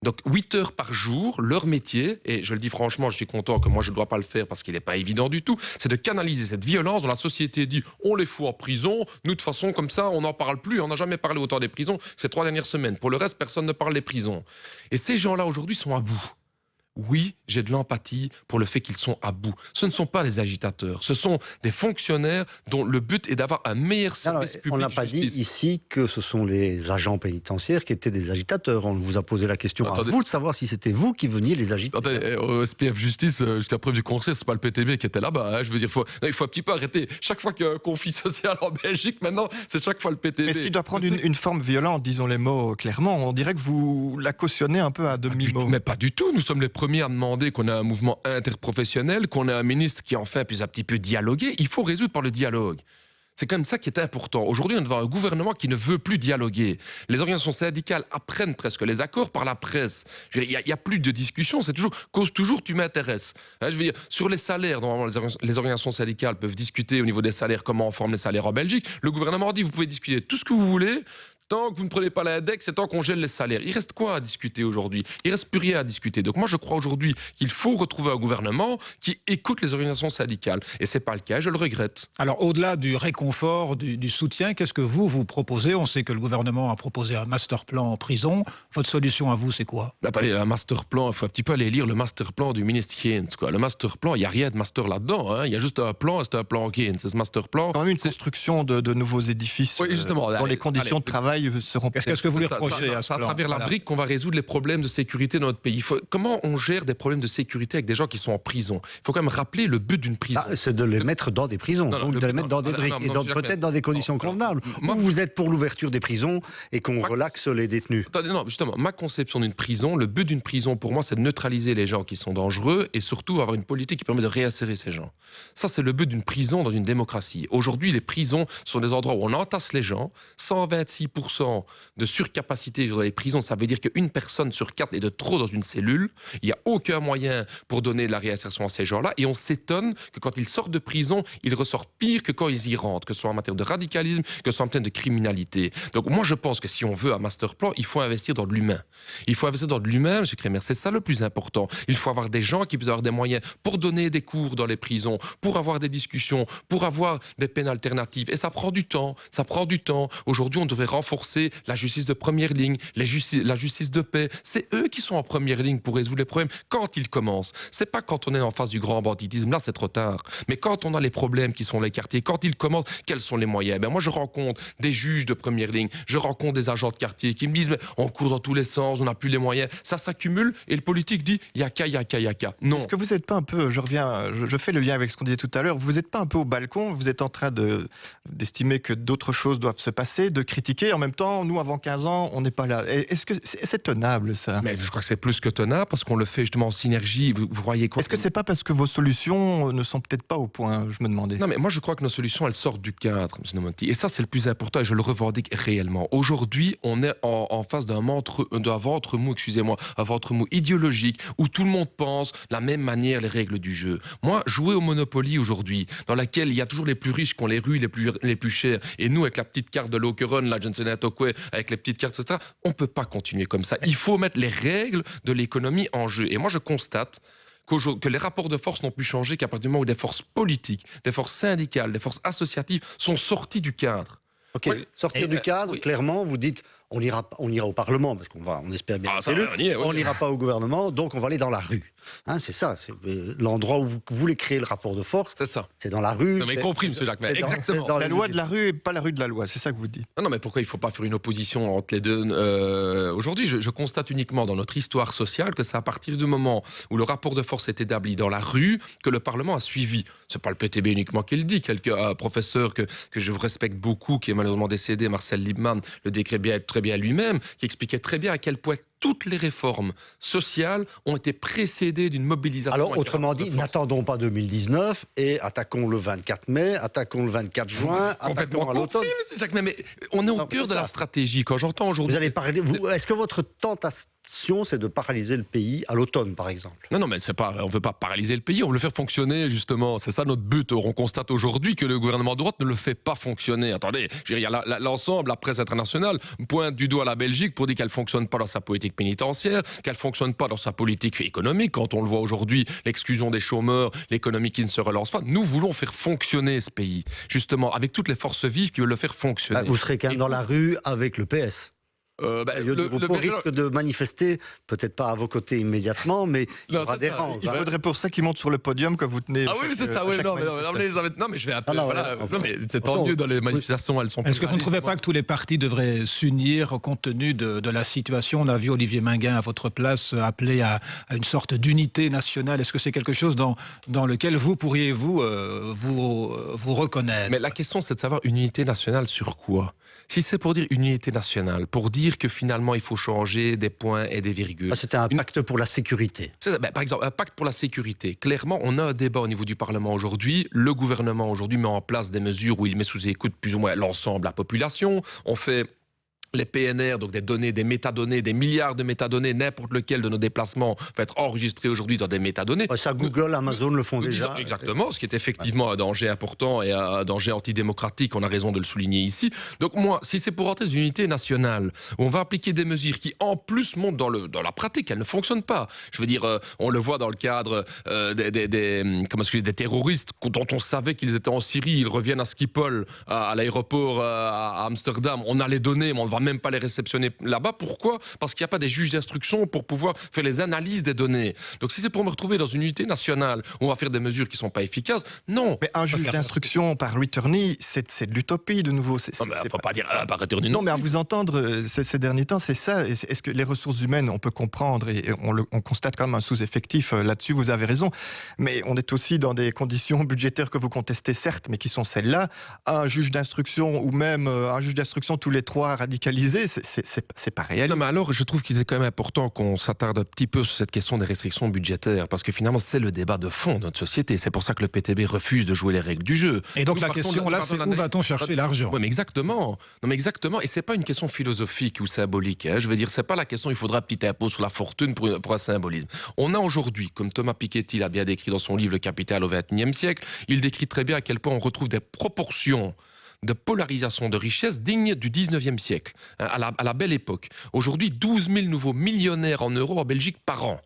Donc 8 heures par jour, leur métier, et je le dis franchement, je suis content que moi je ne dois pas le faire parce qu'il n'est pas évident du tout, c'est de canaliser cette violence dont la société dit on les fout en prison, nous de toute façon comme ça on n'en parle plus, on n'a jamais parlé autant des prisons ces 3 dernières semaines. Pour le reste, personne ne parle des prisons. Et ces gens-là aujourd'hui sont à bout. Oui, j'ai de l'empathie pour le fait qu'ils sont à bout. Ce ne sont pas des agitateurs, ce sont des fonctionnaires dont le but est d'avoir un meilleur service public. On n'a pas dit ici que ce sont les agents pénitentiaires qui étaient des agitateurs. On vous a posé la question à vous de savoir si c'était vous qui veniez les agiter. Attendez, au SPF Justice, jusqu'à preuve du contraire, c'est pas le PTB qui était là-bas. Hein. Je veux dire, il faut un petit peu arrêter. Chaque fois qu'il y a un conflit social en Belgique, maintenant, c'est chaque fois le PTB. Mais est-ce qu'il doit prendre une forme violente, disons les mots clairement? On dirait que vous la cautionnez un peu à demi-mot. Mais pas du tout. Nous sommes les premiers à demander qu'on ait un mouvement interprofessionnel, qu'on ait un ministre qui enfin puisse un petit peu dialoguer. Il faut résoudre par le dialogue. C'est quand même ça qui est important. Aujourd'hui, on est devant un gouvernement qui ne veut plus dialoguer. Les organisations syndicales apprennent presque les accords par la presse. Il n'y a plus de discussion, c'est toujours « cause toujours, tu m'intéresses ». Je veux dire, sur les salaires, normalement, les organisations syndicales peuvent discuter au niveau des salaires, comment on forme les salaires en Belgique. Le gouvernement dit « vous pouvez discuter tout ce que vous voulez ». Tant que vous ne prenez pas l'index, c'est tant qu'on gèle les salaires. Il reste quoi à discuter aujourd'hui? Il reste plus rien à discuter. Donc moi, je crois aujourd'hui qu'il faut retrouver un gouvernement qui écoute les organisations syndicales. Et c'est pas le cas, je le regrette. Alors, au-delà du réconfort, du soutien, qu'est-ce que vous proposez? On sait que le gouvernement a proposé un master plan en prison. Votre solution à vous, c'est quoi? Attendez, un master plan, il faut un petit peu aller lire le master plan du ministre Keynes. Le master plan, il n'y a rien de master là-dedans. Hein. Il y a juste un plan, c'est un plan Keynes. C'est ce master plan. Quand même une construction de nouveaux édifices dans les conditions de travail seront... Qu'est-ce que vous lui reprochez à ce plan? C'est à travers la brique qu'on va résoudre les problèmes de sécurité dans notre pays. Comment on gère des problèmes de sécurité avec des gens qui sont en prison? Il faut quand même rappeler le but d'une prison. C'est de les mettre dans des prisons, donc de les mettre dans des briques, et peut-être dans des conditions convenables. Vous êtes pour l'ouverture des prisons et qu'on relaxe les détenus. Attendez, non, justement, ma conception d'une prison, le but d'une prison pour moi, c'est de neutraliser les gens qui sont dangereux et surtout avoir une politique qui permet de réinsérer ces gens. Ça, c'est le but d'une prison dans une démocratie. Aujourd'hui, les prisons sont des endroits où on entasse les gens, 126% de surcapacité dans les prisons, ça veut dire qu'une personne sur 4 est de trop dans une cellule. Il n'y a aucun moyen pour donner de la réinsertion à ces gens-là. Et on s'étonne que quand ils sortent de prison, ils ressortent pire que quand ils y rentrent, que ce soit en matière de radicalisme, que ce soit en matière de criminalité. Donc moi, je pense que si on veut un master plan, il faut investir dans de l'humain. Il faut investir dans de l'humain, M. Kremer. C'est ça le plus important. Il faut avoir des gens qui puissent avoir des moyens pour donner des cours dans les prisons, pour avoir des discussions, pour avoir des peines alternatives. Et ça prend du temps. Ça prend du temps. Aujourd'hui, on devrait renforcer la justice de première ligne, la justice de paix. C'est eux qui sont en première ligne pour résoudre les problèmes quand ils commencent. C'est pas quand on est en face du grand banditisme, là c'est trop tard. Mais quand on a les problèmes qui sont les quartiers, quand ils commencent, quels sont les moyens? Moi je rencontre des juges de première ligne, je rencontre des agents de quartier qui me disent mais on court dans tous les sens, on n'a plus les moyens. Ça s'accumule et le politique dit yaka. Non. Est-ce que vous n'êtes pas un peu, je fais le lien avec ce qu'on disait tout à l'heure, vous n'êtes pas un peu au balcon, vous êtes en train d'estimer que d'autres choses doivent se passer, de critiquer, en même temps, nous avant 15 ans, on n'est pas là. Est-ce que c'est tenable ça? Mais je crois que c'est plus que tenable parce qu'on le fait justement en synergie. Vous voyez quoi? Est-ce que c'est pas parce que vos solutions ne sont peut-être pas au point? Je me demandais. Non mais moi je crois que nos solutions elles sortent du cadre, M. Nomonti. Et ça c'est le plus important et je le revendique réellement. Aujourd'hui on est en face d'un ventre mou, un ventre mou idéologique où tout le monde pense la même manière les règles du jeu. Moi jouer au Monopoly aujourd'hui dans laquelle il y a toujours les plus riches qui ont les rues les plus chères et nous avec la petite carte de Lokeren là je ne sais Tokwe avec les petites cartes, etc. On ne peut pas continuer comme ça. Il faut mettre les règles de l'économie en jeu. Et moi, je constate que les rapports de force n'ont pu changer qu'à partir du moment où des forces politiques, des forces syndicales, des forces associatives sont sorties du cadre. Ok, sortir du cadre, clairement, vous dites on ira au Parlement, parce on espère bien être élu, on n'ira pas au gouvernement, donc on va aller dans la rue. Hein, c'est ça, c'est l'endroit où vous voulez créer le rapport de force. C'est ça. C'est dans la rue. Non, mais compris, M. Jacquemet. Exactement. Dans la loi de la rue et pas la rue de la loi, c'est ça que vous dites. Non, mais pourquoi il ne faut pas faire une opposition entre les deux aujourd'hui, je constate uniquement dans notre histoire sociale que c'est à partir du moment où le rapport de force est établi dans la rue que le Parlement a suivi. C'est pas le PTB uniquement qui le dit. Quelques professeurs que je respecte beaucoup, qui est malheureusement décédé, Marcel Liebman, le décrit très bien lui-même, qui expliquait très bien à quel point toutes les réformes sociales ont été précédées d'une mobilisation. Alors, autrement dit, n'attendons pas 2019 et attaquons le 24 mai, attaquons le 24 juin, attaquons à l'automne. Mais on est au cœur de la stratégie. Quand j'entends aujourd'hui... Vous allez parler... Est-ce que votre tentation, c'est de paralyser le pays à l'automne, par exemple? Non, mais on ne veut pas paralyser le pays, on veut le faire fonctionner, justement. C'est ça notre but. On constate aujourd'hui que le gouvernement de droite ne le fait pas fonctionner. Attendez, il y a l'ensemble, la presse internationale pointe du doigt la Belgique pour dire qu'elle ne fonctionne pas dans sa politique pénitentiaire, qu'elle ne fonctionne pas dans sa politique économique. Quand on le voit aujourd'hui, l'exclusion des chômeurs, l'économie qui ne se relance pas. Nous voulons faire fonctionner ce pays, justement, avec toutes les forces vives qui veulent le faire fonctionner. Vous serez quand même dans la rue avec le PS. Vos risque de manifester, peut-être pas à vos côtés immédiatement, mais il y aura des rangs. Il faudrait pour ça qu'ils montent sur le podium que vous tenez. Ah oui, c'est ça, oui, non, mais je vais appeler. Non, mais c'est tant mieux dans les manifestations, elles sont. Est-ce que vous ne trouvez pas que tous les partis devraient s'unir compte tenu de la situation? On a vu Olivier Minguin à votre place appeler à une sorte d'unité nationale. Est-ce que c'est quelque chose dans lequel vous pourriez vous reconnaître? Mais la question, c'est de savoir une unité nationale sur quoi? Si c'est pour dire une unité nationale, pour dire que finalement il faut changer des points et des virgules. C'était un pacte pour la sécurité. Par exemple, un pacte pour la sécurité. Clairement, on a un débat au niveau du Parlement aujourd'hui. Le gouvernement aujourd'hui met en place des mesures où il met sous écoute plus ou moins l'ensemble de la population. On fait les PNR, donc des données, des métadonnées, des milliards de métadonnées, n'importe lequel de nos déplacements va être enregistré aujourd'hui dans des métadonnées. Ça, Google, Amazon le font déjà. Exactement, ce qui est effectivement un danger important et un danger antidémocratique, on a raison de le souligner ici. Donc moi, si c'est pour entrer dans une unité nationale, où on va appliquer des mesures qui en plus montent dans la pratique, elles ne fonctionnent pas. Je veux dire, on le voit dans le cadre des terroristes dont on savait qu'ils étaient en Syrie, ils reviennent à Schiphol, à l'aéroport à Amsterdam, on a les données, mais on ne va même pas les réceptionner là-bas. Pourquoi? Parce qu'il n'y a pas des juges d'instruction pour pouvoir faire les analyses des données. Donc si c'est pour me retrouver dans une unité nationale où on va faire des mesures qui ne sont pas efficaces, non. Mais un juge d'instruction par returnee, c'est de l'utopie de nouveau. Non, mais faut pas dire par returnee. Non, mais à vous entendre ces derniers temps, c'est ça. Est-ce que les ressources humaines, on peut comprendre et on constate quand même un sous-effectif là-dessus, vous avez raison. Mais on est aussi dans des conditions budgétaires que vous contestez, certes, mais qui sont celles-là. Un juge d'instruction ou même un juge d'instruction tous les 3 radicalisés, c'est pas réel. Non, mais alors, je trouve qu'il est quand même important qu'on s'attarde un petit peu sur cette question des restrictions budgétaires, parce que finalement, c'est le débat de fond de notre société. C'est pour ça que le PTB refuse de jouer les règles du jeu. Et donc, la question là, c'est où va-t-on chercher l'argent? Oui, mais exactement. Non, mais exactement. Et c'est pas une question philosophique ou symbolique. Je veux dire, c'est pas la question, il faudra un petit impôt sur la fortune pour un symbolisme. On a aujourd'hui, comme Thomas Piketty l'a bien décrit dans son livre Le Capital au XXIe siècle, il décrit très bien à quel point on retrouve des proportions de polarisation de richesse digne du 19e siècle, à la belle époque. Aujourd'hui, 12 000 nouveaux millionnaires en euros en Belgique par an.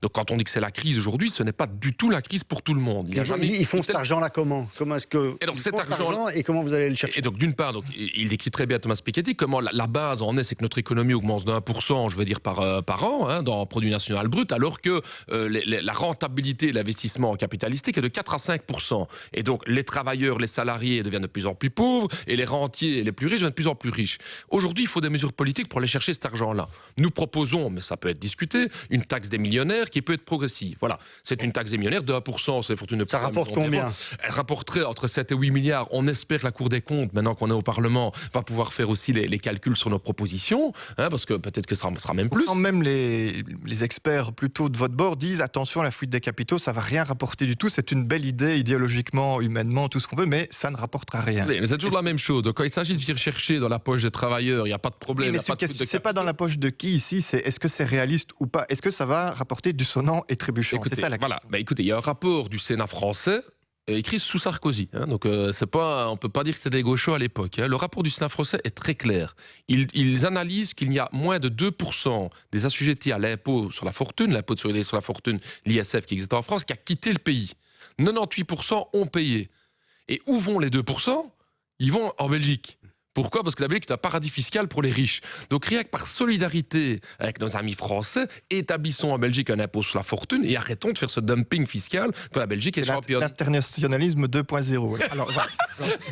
Donc quand on dit que c'est la crise aujourd'hui, ce n'est pas du tout la crise pour tout le monde. Ils font cet argent-là comment? Comment est-ce que et donc cet argent et comment vous allez le chercher? Et donc d'une part, il décrit très bien Thomas Piketty comment la base en est, c'est que notre économie augmente de 1%, je veux dire par an, dans le produit national brut, alors que la rentabilité, l'investissement capitalistique est de 4 à 5%. Et donc les travailleurs, les salariés deviennent de plus en plus pauvres et les rentiers, les plus riches deviennent de plus en plus riches. Aujourd'hui, il faut des mesures politiques pour aller chercher cet argent-là. Nous proposons, mais ça peut être discuté, une taxe des millionnaires qui peut être progressive. Voilà, c'est une taxe des millionnaires de 1%, c'est fortune. Ça rapporte combien? Elle rapporterait entre 7 et 8 milliards. On espère que la Cour des comptes, maintenant qu'on est au Parlement, va pouvoir faire aussi les calculs sur nos propositions, parce que peut-être que ça sera même plus. Quand même les experts plutôt de votre bord disent attention à la fuite des capitaux, ça va rien rapporter du tout, c'est une belle idée idéologiquement, humainement, tout ce qu'on veut, mais ça ne rapportera rien. Oui, mais c'est toujours la même chose. Donc, quand il s'agit de venir chercher dans la poche des travailleurs, il n'y a pas de problème. Oui, mais c'est pas dans la poche de qui ici, c'est est-ce que c'est réaliste ou pas? Est-ce que ça va rapporter du sonnant et trébuchant? Écoutez, c'est ça la question. Voilà. Écoutez, il y a un rapport du Sénat français écrit sous Sarkozy. Hein, donc c'est pas, on peut pas dire que c'était des gauchos à l'époque. Hein. Le rapport du Sénat français est très clair. Ils analysent qu'il y a moins de 2% des assujettis à l'impôt sur la fortune, l'impôt de solidarité sur la fortune, l'ISF qui existe en France, qui a quitté le pays. 98% ont payé. Et où vont les 2%? Ils vont en Belgique. Pourquoi? Parce que la Belgique est un paradis fiscal pour les riches. Donc rien que par solidarité avec nos amis français, établissons en Belgique un impôt sur la fortune et arrêtons de faire ce dumping fiscal que la Belgique est championne. L'internationalisme 2.0. Oui. Alors,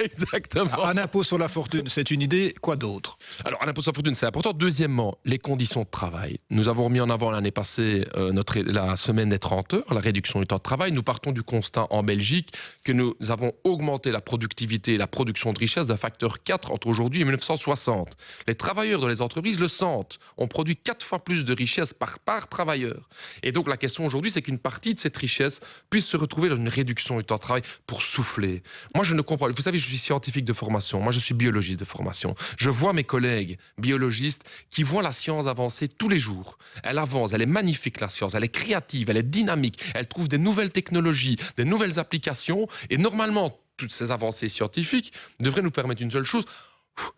Exactement. un impôt sur la fortune, c'est une idée. Quoi d'autre? Alors, un impôt sur la fortune, c'est important. Deuxièmement, les conditions de travail. Nous avons mis en avant l'année passée la semaine des 30 heures, la réduction du temps de travail. Nous partons du constat en Belgique que nous avons augmenté la productivité et la production de richesse d'un facteur 4 entre aujourd'hui et 1960. Les travailleurs dans les entreprises le sentent. On produit 4 fois plus de richesse par travailleur. Et donc, la question aujourd'hui, c'est qu'une partie de cette richesse puisse se retrouver dans une réduction du temps de travail pour souffler. Moi, je ne comprends pas. Vous savez, je suis scientifique de formation. Moi, je suis biologiste de formation. Je vois mes collègues biologistes qui voient la science avancer tous les jours. Elle avance, elle est magnifique, la science. Elle est créative, elle est dynamique. Elle trouve des nouvelles technologies, des nouvelles applications. Et normalement, toutes ces avancées scientifiques devraient nous permettre une seule chose,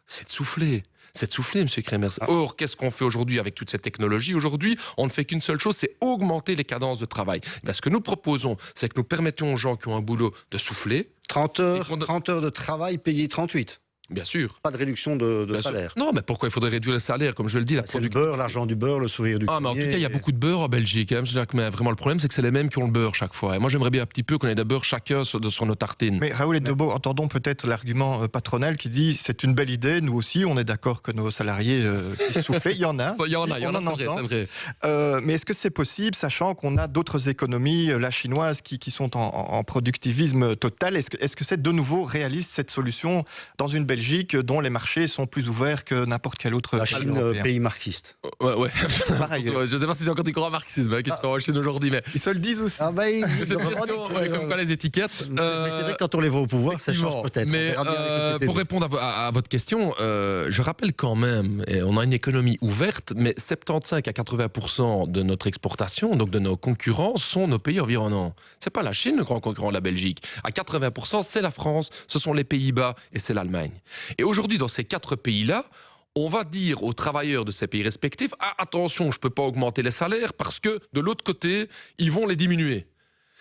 c'est de souffler. C'est de souffler, M. Kremers. Or, qu'est-ce qu'on fait aujourd'hui avec toute cette technologie? Aujourd'hui, on ne fait qu'une seule chose, c'est augmenter les cadences de travail. Ben, ce que nous proposons, c'est que nous permettons aux gens qui ont un boulot de souffler. 30 heures de travail payées 38. Bien sûr. Pas de réduction de salaire. Non, mais pourquoi il faudrait réduire le salaire? Comme je le dis, c'est le beurre, l'argent du beurre, le sourire du mais en tout cas, il y a beaucoup de beurre en Belgique, hein, M. Jacques. Mais vraiment, le problème, c'est que c'est les mêmes qui ont le beurre chaque fois. Et moi, j'aimerais bien un petit peu qu'on ait de beurre chacun sur nos tartines. Mais Raoul et Debo, entendons peut-être l'argument patronal qui dit c'est une belle idée, nous aussi, on est d'accord que nos salariés puissent souffler. Il y en a. Il y en a, c'est vrai. Mais est-ce que c'est possible, sachant qu'on a d'autres économies, la chinoise, qui sont en productivisme total? Est-ce que c'est de nouveau réaliste cette solution dans une Belgique dont les marchés sont plus ouverts que n'importe quel autre pays européen. Pays marxiste. Ouais. Pareil. Je ne sais pas si j'ai encore du grand marxisme qui se fait en Chine aujourd'hui, mais... Ils se le disent aussi. Ah bah, c'est une question, comme quoi les étiquettes... Mais c'est vrai que quand on les voit au pouvoir, ça change peut-être. Mais pour répondre à votre question, je rappelle quand même, on a une économie ouverte, mais 75 à 80% de notre exportation, donc de nos concurrents, sont nos pays environnants. C'est pas la Chine le grand concurrent de la Belgique. À 80%, c'est la France, ce sont les Pays-Bas et c'est l'Allemagne. Et aujourd'hui, dans ces 4 pays-là, on va dire aux travailleurs de ces pays respectifs, attention, je ne peux pas augmenter les salaires parce que de l'autre côté, ils vont les diminuer.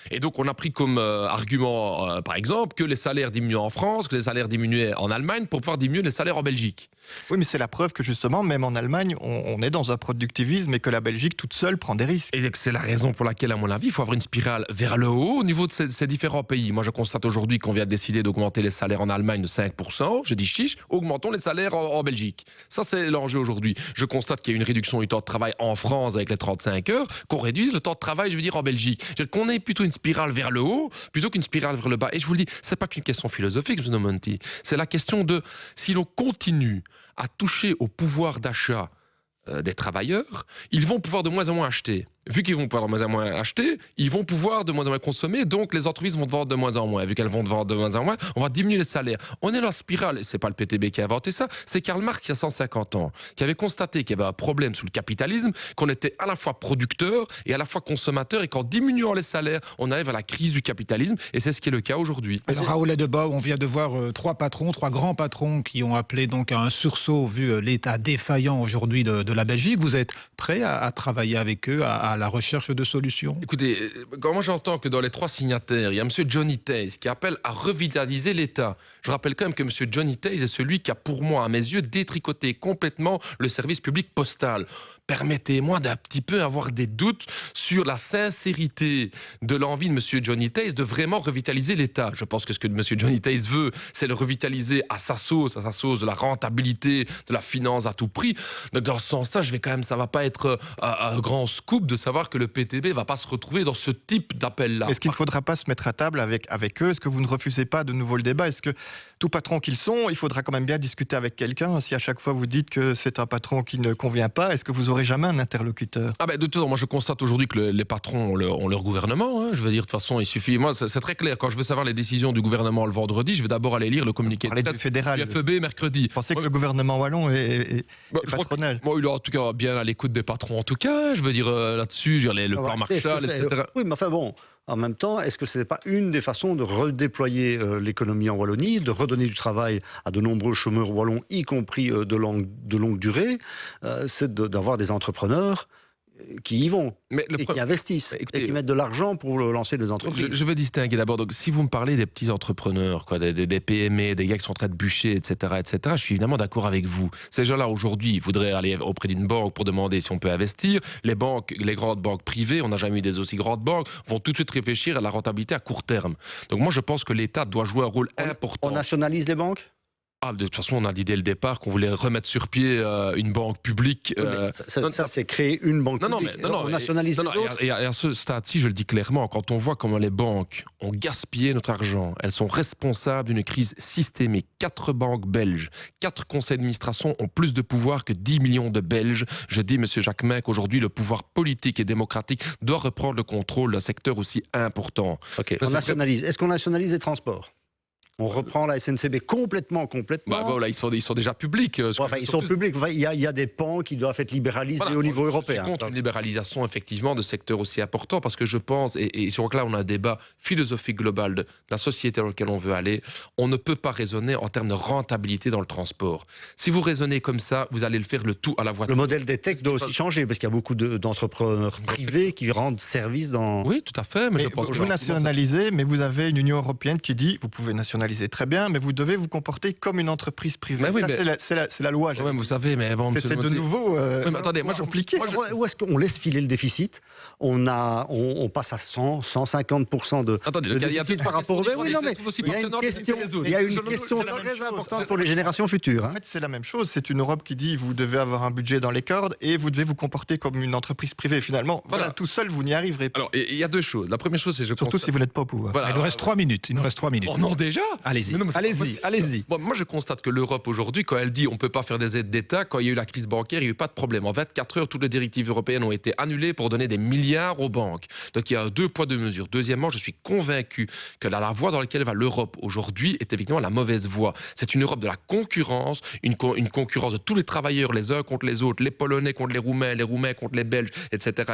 Et donc, on a pris comme argument, par exemple, que les salaires diminuaient en France, que les salaires diminuaient en Allemagne pour pouvoir diminuer les salaires en Belgique. Oui, mais c'est la preuve que justement, même en Allemagne, on est dans un productivisme et que la Belgique toute seule prend des risques. Et c'est la raison pour laquelle, à mon avis, il faut avoir une spirale vers le haut au niveau de ces différents pays. Moi, je constate aujourd'hui qu'on vient de décider d'augmenter les salaires en Allemagne de 5%. Je dis chiche, augmentons les salaires en Belgique. Ça, c'est l'enjeu aujourd'hui. Je constate qu'il y a une réduction du temps de travail en France avec les 35 heures, qu'on réduise le temps de travail, je veux dire, en Belgique. Qu'on ait plutôt une spirale vers le haut plutôt qu'une spirale vers le bas. Et je vous le dis, c'est pas qu'une question philosophique, M. Monti. C'est la question de si l'on continue à toucher au pouvoir d'achat des travailleurs, ils vont pouvoir de moins en moins acheter. Vu qu'ils vont pouvoir de moins en moins acheter, ils vont pouvoir de moins en moins consommer, donc les entreprises vont vendre de moins en moins. Vu qu'elles vont vendre de moins en moins, on va diminuer les salaires. On est dans la spirale, c'est pas le PTB qui a inventé ça, c'est Karl Marx il y a 150 ans, qui avait constaté qu'il y avait un problème sous le capitalisme, qu'on était à la fois producteur et à la fois consommateur, et qu'en diminuant les salaires, on arrive à la crise du capitalisme, et c'est ce qui est le cas aujourd'hui. Alors, Raoul Debo, on vient de voir 3 grands patrons qui ont appelé donc à un sursaut vu l'état défaillant aujourd'hui de la Belgique. Vous êtes prêt à travailler avec eux, à la recherche de solutions? Écoutez, moi j'entends que dans les 3 signataires, il y a M. Johnny Tayes qui appelle à revitaliser l'État. Je rappelle quand même que M. Johnny Tayes est celui qui a, pour moi, à mes yeux, détricoté complètement le service public postal. Permettez-moi d'un petit peu avoir des doutes sur la sincérité de l'envie de M. Johnny Tayes de vraiment revitaliser l'État. Je pense que ce que M. Johnny Tayes veut, c'est le revitaliser à sa sauce de la rentabilité, de la finance à tout prix. Donc dans ce sens-là, ça va pas être un grand scoop de savoir que le PTB va pas se retrouver dans ce type d'appel-là. Est-ce qu'il ne faudra pas se mettre à table avec eux? Est-ce que vous ne refusez pas de nouveau le débat? Est-ce que, tout patron qu'ils sont, il faudra quand même bien discuter avec quelqu'un? Si à chaque fois vous dites que c'est un patron qui ne convient pas, est-ce que vous aurez jamais un interlocuteur? De toute façon, moi je constate aujourd'hui que les patrons ont leur gouvernement. Hein. Je veux dire, de toute façon, il suffit... Moi, c'est très clair. Quand je veux savoir les décisions du gouvernement le vendredi, je vais d'abord aller lire le communiqué de presse fédéral, du FEB mercredi. Vous pensez que le gouvernement wallon est patronal? Il est en tout cas bien à l'écoute des patrons, en tout cas. Je veux dire, là-dessus, le plan Marshall, etc. Oui, mais enfin bon, En même temps, est-ce que ce n'est pas une des façons de redéployer l'économie en Wallonie, de redonner du travail à de nombreux chômeurs wallons, y compris de longue durée, c'est d'avoir des entrepreneurs qui y vont qui investissent et qui mettent de l'argent pour lancer des entreprises. Je veux distinguer d'abord. Donc, si vous me parlez des petits entrepreneurs, quoi, des PME, des gars qui sont en train de bûcher, etc., je suis évidemment d'accord avec vous. Ces gens-là, aujourd'hui, voudraient aller auprès d'une banque pour demander si on peut investir. Les banques, les grandes banques privées, on n'a jamais eu des aussi grandes banques, vont tout de suite réfléchir à la rentabilité à court terme. Donc moi, je pense que l'État doit jouer un rôle important. On nationalise les banques ? De toute façon, on a dit dès le départ qu'on voulait remettre sur pied une banque publique. Ça c'est créer une banque publique. On nationalise les autres. Et à ce stade-ci, je le dis clairement, quand on voit comment les banques ont gaspillé notre argent, elles sont responsables d'une crise systémique. 4 banques belges, 4 conseils d'administration ont plus de pouvoir que 10 millions de Belges. Je dis, monsieur Jacquemin, qu'aujourd'hui, le pouvoir politique et démocratique doit reprendre le contrôle d'un secteur aussi important. Ok, on nationalise. Est-ce qu'on nationalise les transports ? On reprend la SNCB complètement. Voilà, ils sont déjà publics. Ils sont publics. Il y a des pans qui doivent être libéralisés au niveau européen. Je suis contre une libéralisation, effectivement, de secteurs aussi importants, parce que je pense, et sur là, on a un débat philosophique global de la société dans laquelle on veut aller. On ne peut pas raisonner en termes de rentabilité dans le transport. Si vous raisonnez comme ça, vous allez le faire le tout à la voiture. Le modèle des textes doit aussi changer, parce qu'il y a beaucoup d'entrepreneurs privés qui rendent service dans... Oui, tout à fait. Mais je pense vous nationalisez, mais vous avez une Union européenne qui dit, vous pouvez nationaliser très bien, mais vous devez vous comporter comme une entreprise privée. C'est la loi. Vous savez, mais bon, c'est de nouveau attendez, moi, compliqué. Où est-ce qu'on laisse filer le déficit ? On passe à 150% de déficit par rapport au... Oui, non, mais il y a une question très importante pour les générations futures. En fait, c'est la même chose. C'est une Europe qui dit vous devez avoir un budget dans les cordes et vous devez vous comporter comme une entreprise privée. Finalement, voilà, tout seul, vous n'y arriverez pas. Alors, il y a 2 choses. La première chose, c'est surtout si vous n'êtes pas au pouvoir. Il nous reste 3 minutes. Oh non, déjà ? Allez-y. Moi, je constate que l'Europe aujourd'hui, quand elle dit on ne peut pas faire des aides d'État, quand il y a eu la crise bancaire, il n'y a eu pas de problème. En 24 heures, toutes les directives européennes ont été annulées pour donner des milliards aux banques. Donc il y a 2 poids 2 mesures. Deuxièmement, je suis convaincu que la voie dans laquelle va l'Europe aujourd'hui est effectivement la mauvaise voie. C'est une Europe de la concurrence, une concurrence de tous les travailleurs les uns contre les autres, les Polonais contre les Roumains contre les Belges, etc.,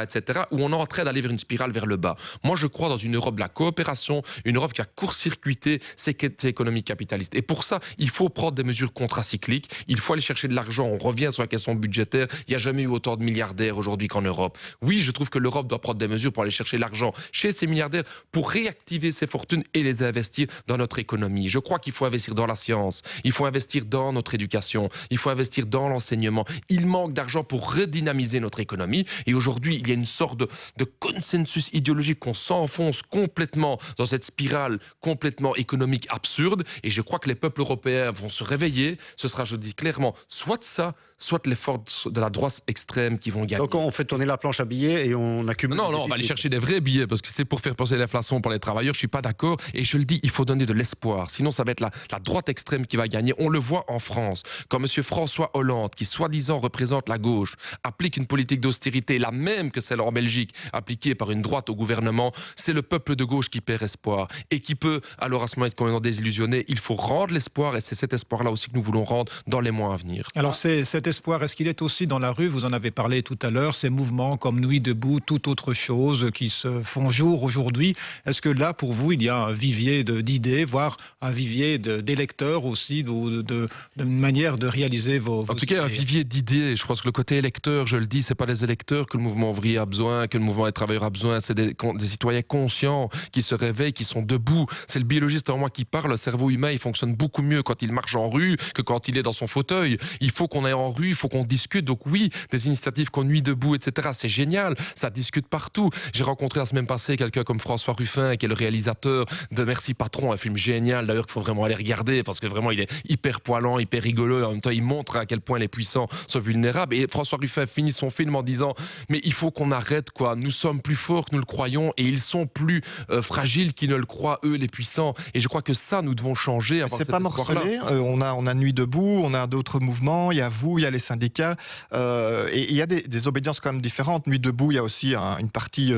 où on est en train d'aller vers une spirale vers le bas. Moi, je crois dans une Europe de la coopération, une Europe qui a court-circuité ces économies capitalistes. Et pour ça, il faut prendre des mesures contracycliques, il faut aller chercher de l'argent, on revient sur la question budgétaire, il n'y a jamais eu autant de milliardaires aujourd'hui qu'en Europe. Oui, je trouve que l'Europe doit prendre des mesures pour aller chercher l'argent chez ces milliardaires, pour réactiver ces fortunes et les investir dans notre économie. Je crois qu'il faut investir dans la science, il faut investir dans notre éducation, il faut investir dans l'enseignement. Il manque d'argent pour redynamiser notre économie et aujourd'hui, il y a une sorte de consensus idéologique qu'on s'enfonce complètement dans cette spirale complètement économique absurde et je crois que les peuples européens vont se réveiller. Ce sera, je dis clairement, soit ça, soit les forces de la droite extrême qui vont gagner. Donc on fait tourner la planche à billets et on accumule... Non, on va aller chercher des vrais billets parce que c'est pour faire passer l'inflation pour les travailleurs. Je suis pas d'accord et je le dis, il faut donner de l'espoir. Sinon, ça va être la droite extrême qui va gagner. On le voit en France. Quand M. François Hollande, qui soi-disant représente la gauche, applique une politique d'austérité, la même que celle en Belgique, appliquée par une droite au gouvernement, c'est le peuple de gauche qui perd espoir et qui peut alors à ce moment être complètement désillusionné. Il faut rendre l'espoir et c'est cet espoir-là aussi que nous voulons rendre dans les mois à venir. Alors cet espoir, est-ce qu'il est aussi dans la rue? Vous en avez parlé tout à l'heure, ces mouvements comme Nuit debout, toute autre chose qui se font jour aujourd'hui. Est-ce que là, pour vous, il y a un vivier d'idées, voire un vivier d'électeurs aussi, de manière de réaliser vos En tout cas, un vivier d'idées. Je pense que le côté électeur, je le dis, c'est pas les électeurs que le mouvement ouvrier a besoin, que le mouvement des travailleurs a besoin. C'est des citoyens conscients qui se réveillent, qui sont debout. C'est le biologiste en moi qui parle. Le cerveau humain, il fonctionne beaucoup mieux quand il marche en rue que quand il est dans son fauteuil. Il faut qu'on aille en rue, il faut qu'on discute. Donc oui, des initiatives comme Nuit debout, etc. C'est génial. Ça discute partout. J'ai rencontré la semaine passée quelqu'un comme François Ruffin, qui est le réalisateur de Merci Patron, un film génial d'ailleurs qu'il faut vraiment aller regarder parce que vraiment il est hyper poilant, hyper rigolo. Et en même temps, il montre à quel point les puissants sont vulnérables. Et François Ruffin finit son film en disant mais il faut qu'on arrête quoi. Nous sommes plus forts que nous le croyons et ils sont plus fragiles qu'ils ne le croient eux les puissants. Et je crois que ça nous devons changer. C'est pas morcelé. On a Nuit debout, on a d'autres mouvements. Il y a vous, il y a les syndicats, et il y a des obédiences quand même différentes. Nuit debout, il y a aussi une partie,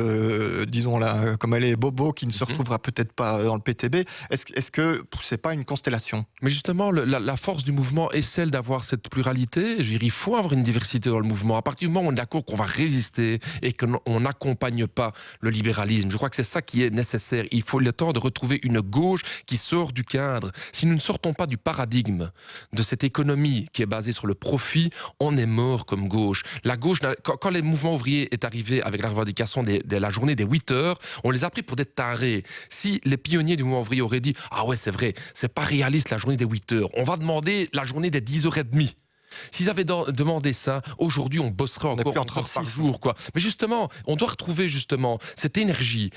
disons là, comme elle est bobo, qui ne se retrouvera peut-être pas dans le PTB. Est-ce que c'est pas une constellation? Mais justement, la force du mouvement est celle d'avoir cette pluralité. Je veux dire, il faut avoir une diversité dans le mouvement. À partir du moment où on est d'accord qu'on va résister et qu'on n'accompagne pas le libéralisme, je crois que c'est ça qui est nécessaire. Il faut le temps de retrouver une gauche qui sort du cadre. Si nous ne sortons pas du paradigme de cette économie qui est basée sur le profit, on est mort comme gauche. La gauche, quand les mouvements ouvriers est arrivé avec la revendication de la journée des 8 heures, on les a pris pour des tarés. Si les pionniers du mouvement ouvrier auraient dit « Ah ouais, c'est vrai, c'est pas réaliste la journée des 8 heures, on va demander la journée des 10h30 ». S'ils avaient demandé ça, aujourd'hui on bosserait encore 1 heure par jour, quoi. Mais justement, on doit retrouver justement cette énergie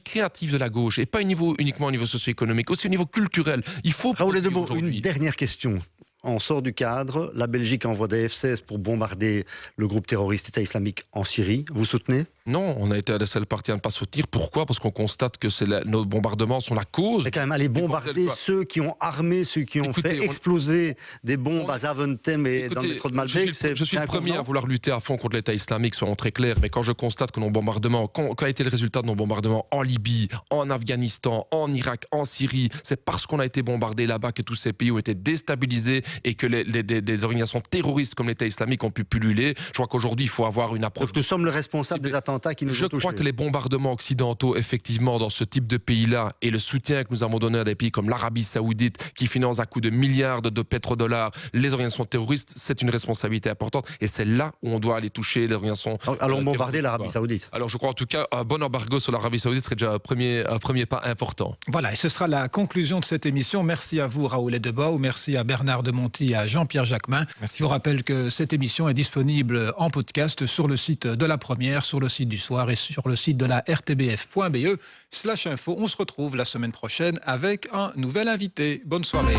créative de la gauche, et pas uniquement au niveau socio-économique, aussi au niveau culturel. Il faut... Raoul Edebo, une dernière question. On sort du cadre, la Belgique envoie des F-16 pour bombarder le groupe terroriste État islamique en Syrie. Vous soutenez ? Non, on a été à la seule partie à ne pas soutenir. Pourquoi ? Parce qu'on constate que nos bombardements sont la cause. C'est quand même aller bombarder ceux qui ont armé, ceux qui ont fait exploser des bombes à Zaventem et dans le métro de Malbec. Je suis le premier à vouloir lutter à fond contre l'État islamique, soyons très clairs. Mais quand je constate que nos bombardements, quel a été le résultat de nos bombardements en Libye, en Afghanistan, en Irak, en Syrie, c'est parce qu'on a été bombardé là-bas que tous ces pays ont été déstabilisés et que des organisations terroristes comme l'État islamique ont pu pulluler. Je crois qu'aujourd'hui, il faut avoir une approche... Donc nous sommes le responsable des attentats qui nous ont touchés. Je crois que les bombardements occidentaux, effectivement, dans ce type de pays-là, et le soutien que nous avons donné à des pays comme l'Arabie Saoudite, qui finance à coups de milliards de pétrodollars les organisations terroristes, c'est une responsabilité importante. Et c'est là où on doit aller toucher les organisations. Allons bombarder l'Arabie Saoudite. Alors je crois en tout cas, un bon embargo sur l'Arabie Saoudite serait déjà un premier pas important. Voilà, et ce sera la conclusion de cette émission. Merci à vous, Raoul Edebo. Merci à Bernard Demonty et à Jean-Pierre Jacquemin. Je vous rappelle que cette émission est disponible en podcast sur le site de La Première, sur le site du Soir et sur le site de la rtbf.be/info. On se retrouve la semaine prochaine avec un nouvel invité. Bonne soirée.